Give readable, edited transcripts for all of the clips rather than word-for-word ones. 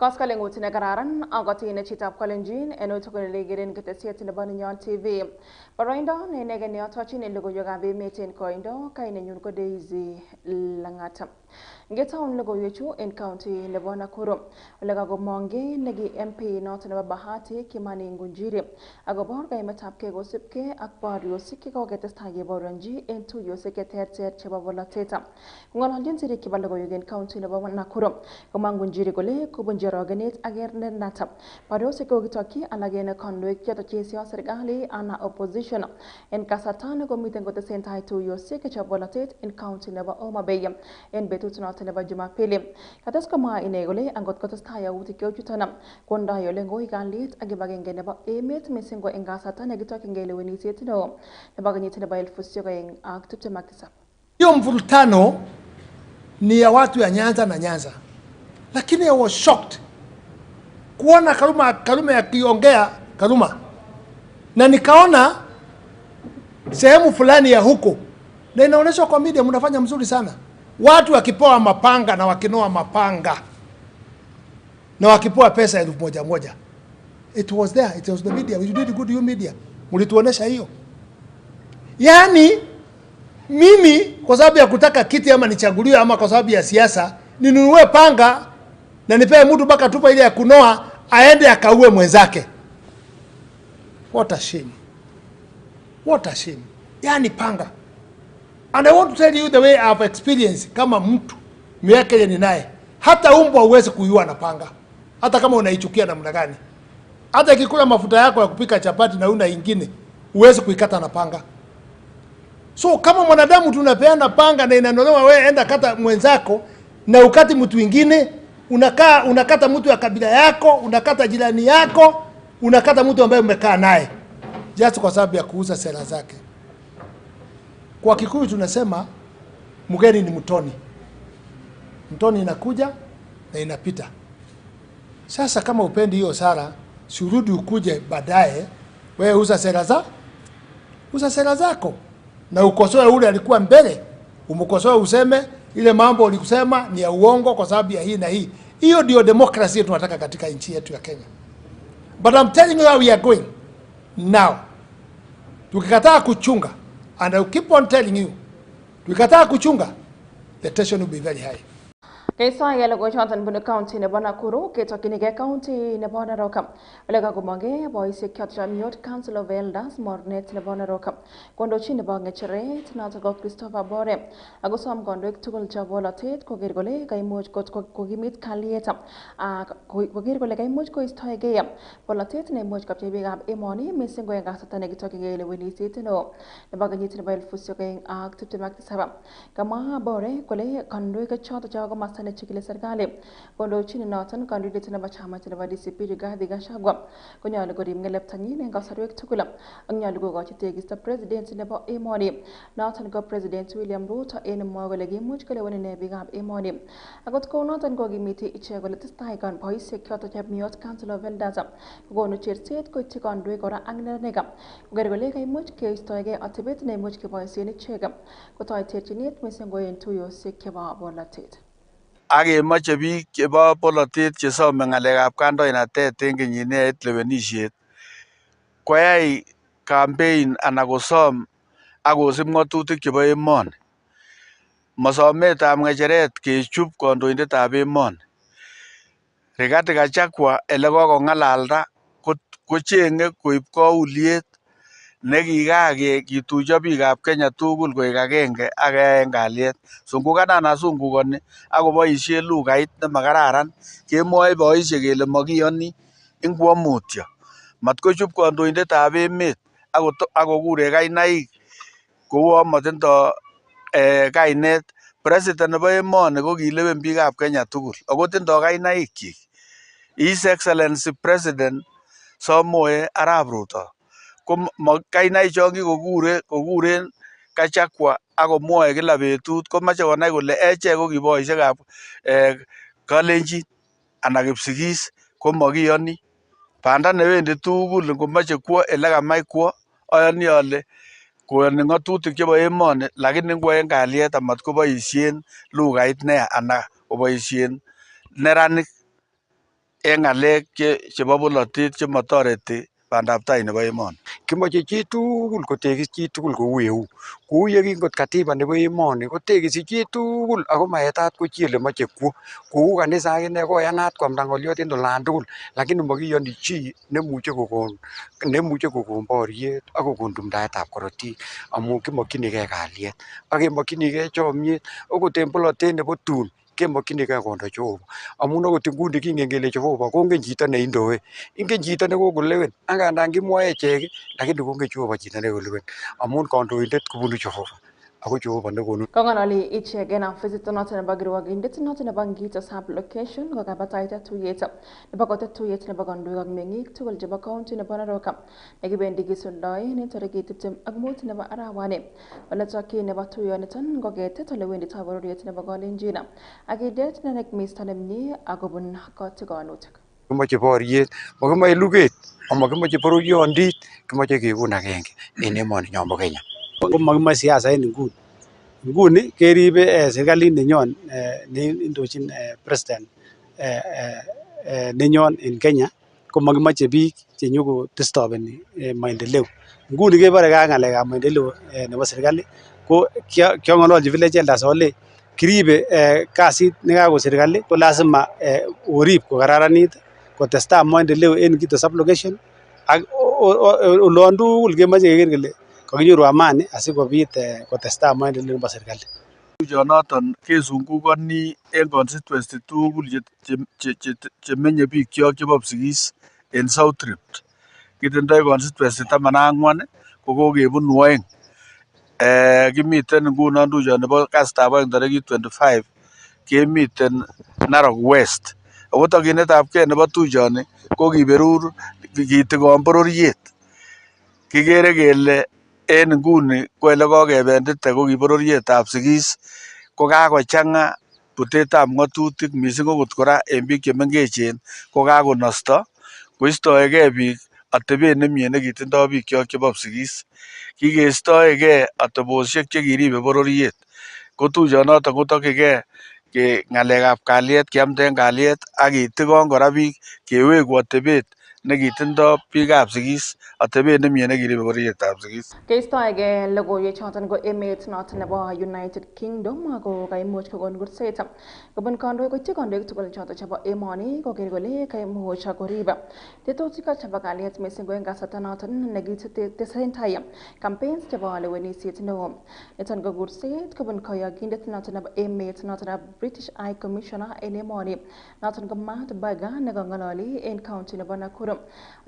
Koskalengut ne kararan agotine chitab Kalenjin eno tokolelegerin ketesiet nebo Nenyon TV. Boroindo ne negen yotochin logoiywekab emet en koindo kainenyun ko Daisy Langat. Ngetaun logoiwechu en county nebo Nakuru. Ole kagomonge negi MP noton nebo Bahati Kimani Ngunjiri agobor kaimetab ke kosipke ak boriosiek chekoketestai keboronji en tuyosiek cheterter chebo bolotet. Ng'ololjin sirik chebo logoiwek en county nebo Nakuru. Komwa Ngunjiri kole kobunji orogenet ak ernenet. Boriosiek kokitokyi alak en kandoik choto chesio serikali ana opposition en kasarta nekomiten kotesentai tuyosiek chebo bolotet en county nebo Homa Bay en betut noton nebo Jumapili. Kates komwa ine kole angot kotestai yautik cheuchuton kondoi ole ngoi kalyet ak kibagenge nebo emet mising ko en kasarta nekitokyingei lewenisiet neo nebo kenyit nebo 2027. Hiyo mvurutano ni ya watu ya Nyanza na Nyanza, lakini I was shocked kuona Karume akiongea Karuma, na nikaona sehemu fulani ya huko na inaonyesha kwa media mnafanya mzuri sana, watu wakipoa mapanga na wakinoa mapanga na wakipoa pesa 1,000. It was there, it was the media, we did good, you media mlituonesha hiyo. Yani mimi kwa sababu ya kutaka kiti ama nichaguliwe ama kwa sababu ya siasa ninunue panga na nipee mtu mpaka tupa ile ya kunoa aende akaue mwenzake. What a shame. What a shame. Yani panga. And I want to tell you the way I've experienced kama mtu miaka ile ninaye. Hata umbwa huwezi kuiua na panga. Hata kama unaichukia namna gani. Hata ikikula mafuta yako ya kupika chapati na una ingine huwezi kuikata na panga. So kama mwanadamu tunapeana panga na inanolewa, wewe enda kata mwenzako na ukati mtu mwingine, unakata mtu ya kabila yako, unakata jirani yako, unakata mtu ambaye umekaa naye just kwa sababu ya kuuza sera zake. Kwa Kikuyu tunasema mgeni ni mtoni. Mtoni inakuja na inapita. Sasa kama upendi hiyo sara, surudi ukuje baadaye, wewe uza sera zako. Na ukosoe ule alikuwa mbele, umkosoe useme ile mambo ulikusema ni ya uongo kwa sababu ya hii na hii. Hiyo ndio demokrasia tunataka katika nchi yetu ya Kenya. But I'm telling you how we are going now. Tukikataa kuchunga, and I keep on telling you, tukikataa kuchunga, the tension will be very high. Kaisa ya logo chantan bunu county nebo Nakuru ketokinige county nebo Narok. Ole kagomonge boisiek choto miot Council of Elders mornet nebo Narok. Kondochi nebo ngecheret noto ko Christopher Bore. Agosom kondoik tugul chebo bolotet koger kole kaimuch kokimit kalyet. Koger kole kaimuch koistoege bolotet neimuch kopchei biikab emoni mising ko en kasarta nekitokyingei lewenisiet neo nebo kenyit nebo 2027. Kamwa Bore kole kondoik choto chebo komasta nechikili serikali kondochin noton kandidet nebo chama nebo DCP Rigathi Gachagua konyolu korib ngeleptanyin en kasarwek tugul ak nyolu kokochi tegisto president nebo emoni noton ko President William Ruto en mwa kole kimuch kolewen ine biikab emoni. Akot kou noton kokimiti ichek kole testai kan boisiek choto chemiot Council of Elders kokonu cherset koityi kandoik kora ak neranik koker kole kaimuch keistoege atebet neimuch keboisien ichek kotoi terchinet mising ko en tuyosiek chebo bolotet. Akemoche biik chebo bolotet chesome ng'alekab kandoinatet en kenyit lewenisiet koyai campaign anan kosom ak kosib ng'atutik chebo emoni. Mosometab ng'echeret kechub kandoindetab emoni. Rigathi Gachagua ele kokong'alalda kocheng'e koib kauliet nekikakitucho biikab Kenya tugul koik agenge ak en kalyet. Sungukanan asungukoni ak koboisien lugait nemakararan kemwoe boisiek kele mokiyoni ingwo mutyo. Matkochub kandoindetab emet ak kokure kainaik kouon motindo kainet. President nebo emoni ko kilewen biikab Kenya tugul ako tindo kainaikyik. His Excellency President Samoei Arap Ruto ko kainaik chon kokuren Gachagua ak komwoe kila betut komoche konai kole echek ko kiboisiekab Kalenjin anan Kipsigis ko mokiyoni. Banda newendi tugul ngomoche kwo ele kamach kwo ayoni ale koyoni ng'atutik chebo emoni, lakini ngwo en kalyet amat koboisien lugait neya anan koboisien neranik eng ngalek chebo bolotet chematoreti bandab tai nebo emoni. Kimoche chi tugul kotegis chi tugul kou eu. Kou ye kingot katiba nebo emoni kotegisi chi tugul ako maetat ko chi ole moche kwo. Kou kanisa akine koyanat kwamda ngoliot en olan tugul, lakini makiyoni chi nemuche kokon boriet ak kokon tumdaetab korotik amu kimokyinigei kalyet ak kemokyinigei chomyet okot en bolotet nebo tun kemokyinigei kondo Jehova amun okot nguni kingen kele Jehova kongen chito neindoe, ingen chito nekokolewen angandan kimwoe echek lakini kongen Jehova chito nekolewen amun kandoindet kobunu Jehova ako Jehova nekonu. Kong'ololi ichek en ofisit noton nebo kirwokindet noton nebo Ngito sub location kokabataita tuyet nebo kotet tuyet nebo kandoik ak meng'ik tugul chebo county nebo Narok nekibendi kisuldoen en tarikit 25 nebo arawani. Ole tokyin nebo tuyoniton koketet ole wenditoi bororiet nebo Kalenjin ak idet nenek misto nemie akobun kotikonutik. Kimoche boriet, makimoche luget, amakimoche bororiondit, kimoche kekun agenge en emoni nyon bo Kenya. Makimoche siasa en nguni. Nguni keribe serikalit nenyon neindochin president nenyon en Kenya ko makimoche biik chenyokotestobeni maendeleo. Nguni kebore ka ng'alekab maendeleo nebo serikali ko kiang'ololchi village elders ole kiribe kasit nekako serikali ko lazima orib kokararanit kotestai maendeleo en Ngito sub location ak olon tugul kemoche keker kele kakinyoru amani asikobit kotestai maendeleo nebo serikali. Tuyonoton kesungukoni en constituency tugul chemenye bikyok chebo Kipsigis en South Rift. Kitindoi constituency 14 ko kokebunu oeng. Kimiten ngunon tuyo nebo kasitab oeng tarikit 25 kemiten Narok West. Ako tokyinetabgei nebo tuyoni ko kiberur kitikon bororiet. Kikere kele en nguni ko ele kokebendite ko ki bororietab Sigis ko kakochang'a butetab ng'atutik missing okot kora en biik chemengechen ko kakonosto koistoegei biik atebet nemie nekitindoi bikyok chebo Kipsigis. Kikeistoegei atebosiek chekiribe bororiet. Ko tuyonoton kotokyigei ng'alekab kalyet kiamden kalyet ak kitikon kora biik keweku atebet nekitindoi biikab Sigis atebet nemie nekiribe bororietab Sigis. Keistoegei logoiwek choton ko emet noton nebo United Kingdom ako kaimuch kokon kurset kobun kandoik koityi kandoik tugul choton chebo emoni koker kole kaimuch korib tetutik chebo kalyet missing ko en kasarta noton nekitesentai campaigns chebo lewenisiet neo. Niton ko kurset kobun kayokindet noton nebo emet noton nebo British High Commissioner en emoni noton ko Matt Baga nekang'ololi en county nebo Nakuru.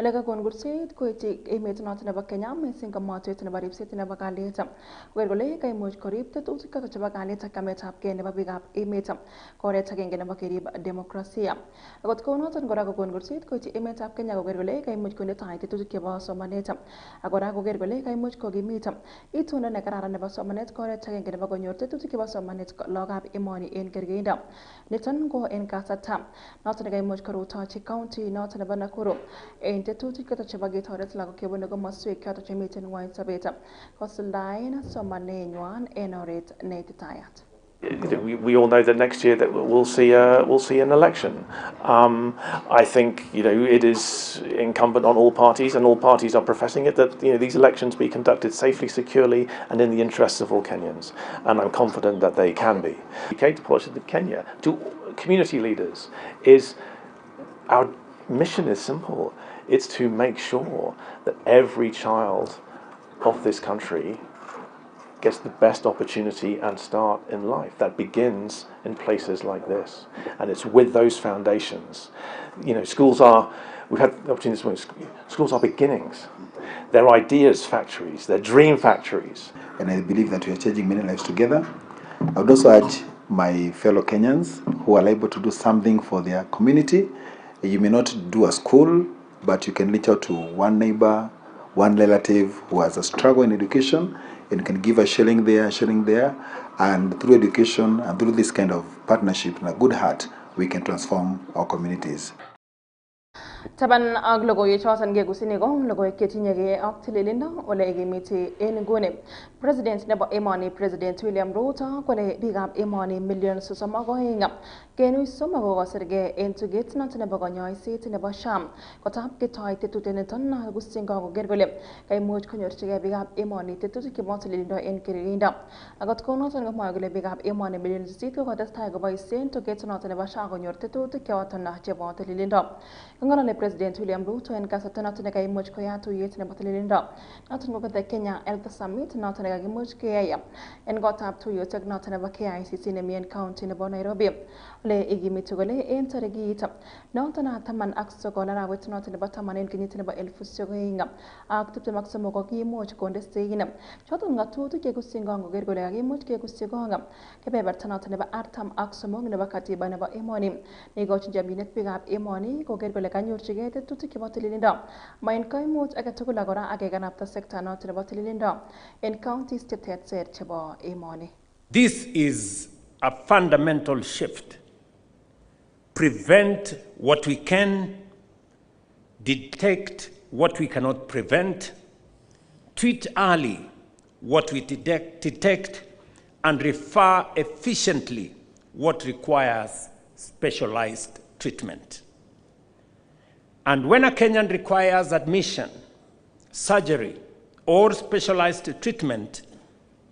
Ole kakon kurset koityi emet noton nebo Kenya missing ko motwet nebo ripset nebo kalyet koker kole kaimuch korib tetutik chebo kalyet ak chametabgei nebo biikab emet ko oret agenge nebo kerib demokrasia. Akot kounoton kora kokon kurset koityi emetab Kenya koker kole kaimuch konde tai tetutik chebo somanet ak kora koker kole kaimuch kokimit itondo nekararan nebo somanet ko oret agenge nebo konyor tetutik chebo somanet lagokab emoni en kergeindo. Niton ko en kasarta noton nekaimuch korutochi county noton nebo Nakuru en tetutik choton chebo ketoret lagok chebune komoswek choton chemiten ng'wony sobet kosuldaen somanenywan en oret neititayat. We all know that next year that we'll see an election. I think it is incumbent on all parties, and all parties are professing it, that these elections be conducted safely, securely, and in the interests of all Kenyans. And I'm confident that they can be. To politicians of Kenya, to community leaders, is our mission is simple. It's to make sure that every child of this country gets the best opportunity and start in life. That begins in places like this. And it's with those foundations. Schools are, we've had the opportunity this morning, schools are beginnings. They're ideas factories, they're dream factories. And I believe that we are changing many lives together. I would also urge my fellow Kenyans who are able to do something for their community. You may not do a school, but you can reach out to one neighbor, one relative who has a struggle in education, and can give a shilling there, and through education and through this kind of partnership and a good heart, we can transform our communities. Taban ak logoiwek choton kekusini ko logoiwek chetinyegei ak tililindo ole kemite en nguni. President nebo emoni President William Ruto kole biikab emoni million 32 Kenu soma kokosirge en tuget noton nebo konyoiset nebo Sham kotab ketoi tetutyet niton Agustin koker kole kaimuch konyorchigei biikab emoni tetutik chebo tililindo en kergeindo. Akot kounoton komwoe kole biikab emoni million 8 kokotestai koboisien tuget noton nebo Sham konyor tetutik choton chebo tililindo. Kong'ololi President William Ruto en kasarta noton nekaimuch koyat tuyet nebo tililindo noton ko the Kenya Health Summit noton nekakimuch keyai en kotab tuyoshek noton nebo KICC nemi en county nebo Nairobi. Le igimiti kole en tarikit noton taman ak sokol arawet noton nebo taman en kenyit nebo 2023 kokimuch konde sein choton ng'atutik chekusyin kong koker kole kakimuch kekusyi kong kebeberta noton nebo artam ak somok nebo katiba nebo emoni neikochin chomchinet biikab emoni koker kole kanyorchigei tetutik chebo tililindo maen koimut agetugul ak kora akekanapta sekta noton nebo tililindo en counties cheterter chebo emoni. This is a fundamental shift. Prevent what we can, detect what we cannot prevent, treat early what we detect, and refer efficiently what requires specialized treatment. And when a Kenyan requires admission, surgery, or specialized treatment,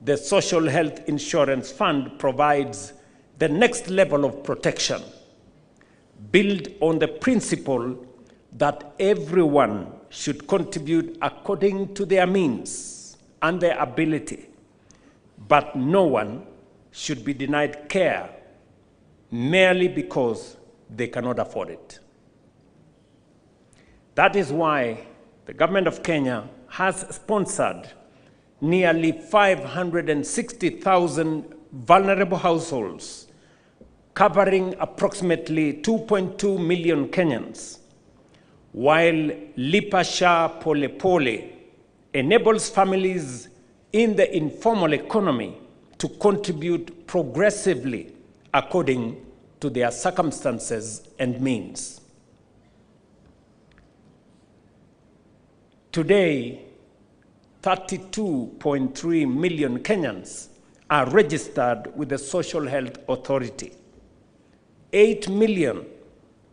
the Social Health Insurance Fund provides the next level of protection, built on the principle that everyone should contribute according to their means and their ability, but no one should be denied care merely because they cannot afford it. That is why the government of Kenya has sponsored nearly 560,000 vulnerable households, covering approximately 2.2 million Kenyans, while Lipa Sha Pole Pole enables families in the informal economy to contribute progressively according to their circumstances and means. Today, 32.3 million Kenyans are registered with the Social Health Authority. 8 million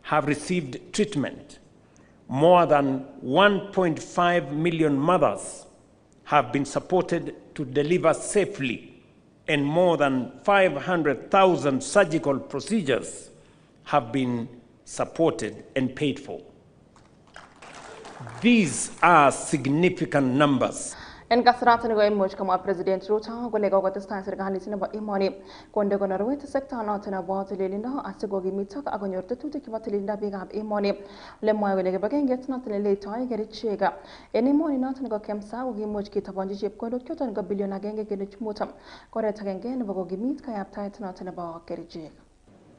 have received treatment. More than 1.5 million mothers have been supported to deliver safely, and more than 500,000 surgical procedures have been supported and paid for. These are significant numbers. En kasaratan koimuch komwa President Ruto kole kokotestai serikalit nebo emoni konde konorwet sekta noton nebo tililindo asikokimitok ak konyor tetutik chebo tililindo biikab emoni. Ole mwoe kole kibagengeit noton neletoi kerichek en emoni noton ko KEMSA kokimuch kitobonchi chepkondok choton ko bilion 1.5 koret agenge nebo kokimit kayaptaet noton nebo kerichek.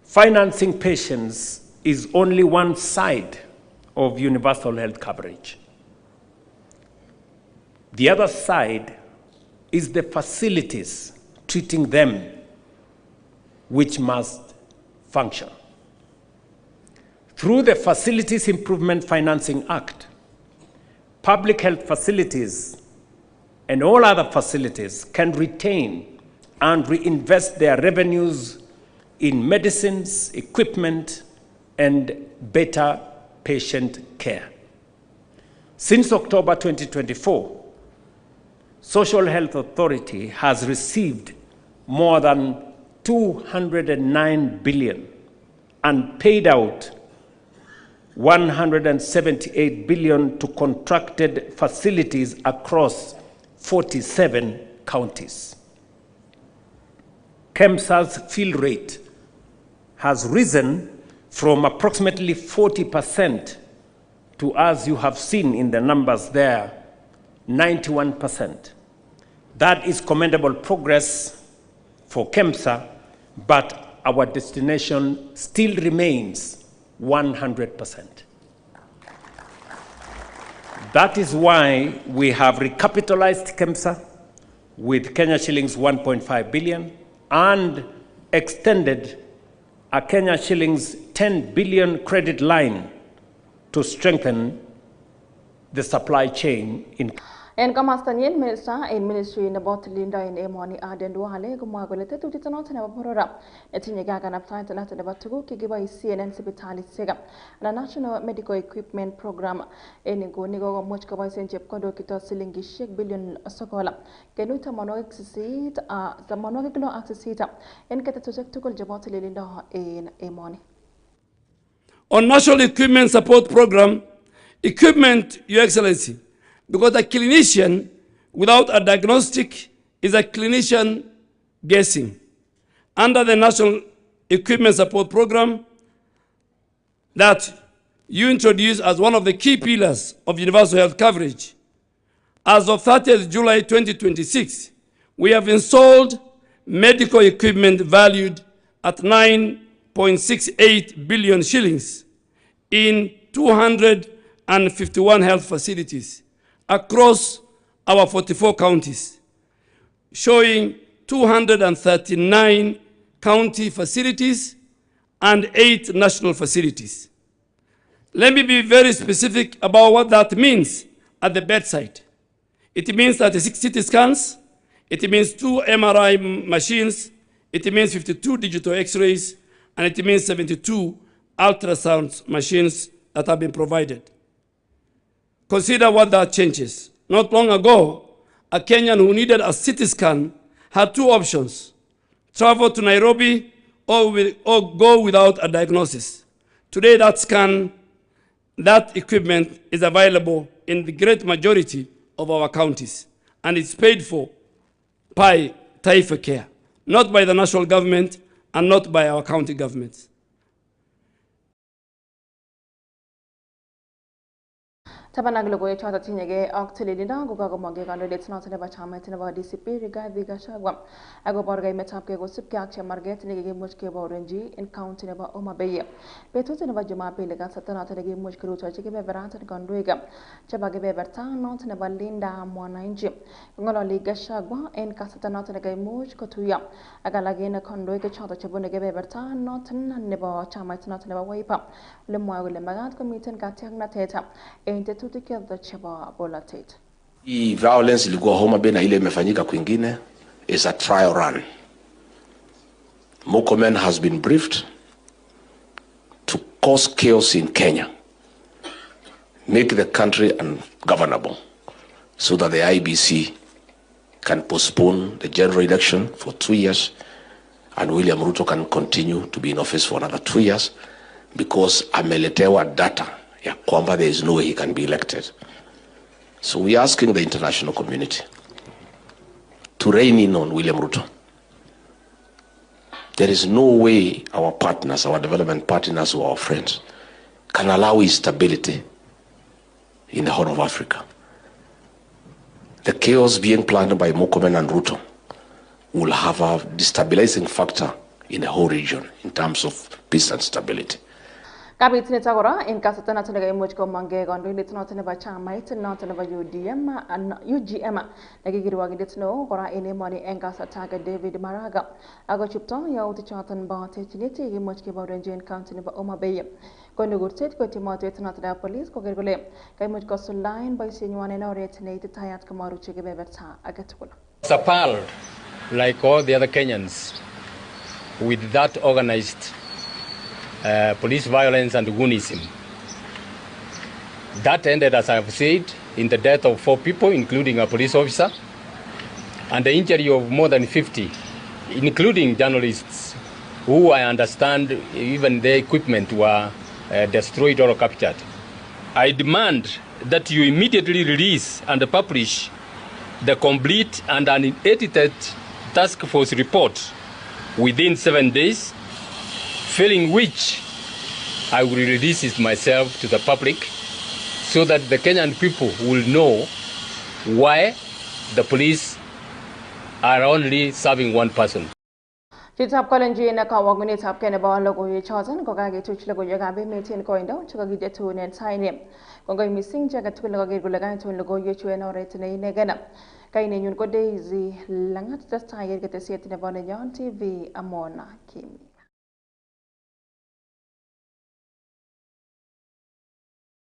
Financing patients is only one side of universal health coverage. The other side is the facilities treating them, which must function. Through the Facilities Improvement Financing Act, public health facilities and all other facilities can retain and reinvest their revenues in medicines, equipment, and better patient care. Since October 2024, Social Health Authority has received more than 209 billion and paid out 178 billion to contracted facilities across 47 counties. KEMSA's fill rate has risen from approximately 40% to, as you have seen in the numbers there, 91%. That is commendable progress for KEMSA, but our destination still remains 100%. That is why we have recapitalized KEMSA with Kenya shillings 1.5 billion and extended a Kenya shillings 10 billion credit line to strengthen the supply chain in En kamastanyen minister en ministry nebo tilinda en emoni Aden Duale komwa kole tetutiet noton nebo borora netinye kakanaptaet noton nebo tuguk chekiboisien en sipitalisiek na National Medical Equipment Program en inguni kokomuch koboisien chepkondok chito silingisiek bilion 9.86 en ketetusiek tugul chebo tililindo en emoni. On National Equipment Support Program, equipment, Your Excellency, because a clinician without a diagnostic is a clinician guessing. Under the National Equipment Support Program that you introduced as one of the key pillars of universal health coverage, as of 30th July 2026, we have installed medical equipment valued at 9.68 billion shillings in 251 health facilities across our 44 counties, showing 239 county facilities and 8 national facilities. Let me be very specific about what that means at the bedside. It means 36 CT scans, it means 2 MRI machines, it means 52 digital X-rays, and it means 72 ultrasound machines that have been provided. Consider what that changes. Not long ago, a Kenyan who needed a CT scan had 2 options: travel to Nairobi or go without a diagnosis. Today, that equipment is available in the great majority of our counties, and it's paid for by Taifa Care, not by the national government and not by our county governments. Tabanag logoy chota tinyege ak tililindo kokakomage kandoindet noton nebo chamait nebo DCP Rigathi Gachagua akoborga emetab kosibge ak chemarget nekikimuch keborenji en county nebo Homa Bay. Betut nebo Jumapili kasarta noton nekimuch kirutochi kebeberatan kandoik chebo kebeberta noton nebo Linda Mwananchi. Ngololi Gachagua en kasarta noton nekimuch kotuiyo ak alak en kandoik choton chebune kebeberta noton nebo chamait noton nebo Wiper. Ole mwoe kole magat komiten katiaknatet en hii violence ilikuwa Homa Bay na ile imefanyika kwingine is a trial run. Murkomen has been briefed to cause chaos in Kenya, make the country ungovernable, so that the IBC can postpone the general election for 2 years and William Ruto can continue to be in office for another 2 years because ameletewa data ya kwamba there is no way he can be elected. So we are asking the international community to rein in on William Ruto. There is no way our partners, our development partners or our friends can allow instability in the Horn of Africa. The chaos being planned by Murkomen and Ruto will have a destabilizing factor in the whole region in terms of peace and stability. Kabit nitagora in kasarta noton nekimuch komange kandoindet noton nebo chamait noton nebo UGM nekikirwokindet neo kora en emoni en kasarta age David Maraga akochupto yautik choton bo terchinet chekimuch keborenji en county nebo Homa Bay. Koni kurset kotimotwet noton nebo police koker kole kaimuch kosuldaen boisienywan en oret neititayat komaruchi kebeberta age tugul. Appalled like all the other Kenyans with that organized police violence and goonism. That ended, as I have said, in the death of 4 people, including a police officer, and the injury of more than 50, including journalists, who I understand even their equipment were destroyed or captured. I demand that you immediately release and publish the complete and unedited task force report within 7 days, failing which I will release it myself to the public so that the Kenyan people will know why the police are only serving one person. Chitab Kalenjin na kawagunetab Keneba logoiwek choton kokaketuch logoiwekab emet en koindo chekakitetunen saini. Kongoi missing chekatugul koker kole kaitun logoiwechu en oret neinegen. Kainenyun ko Daisy Langat, testai ketesiet nebo Nenyon TV Amona Kimi.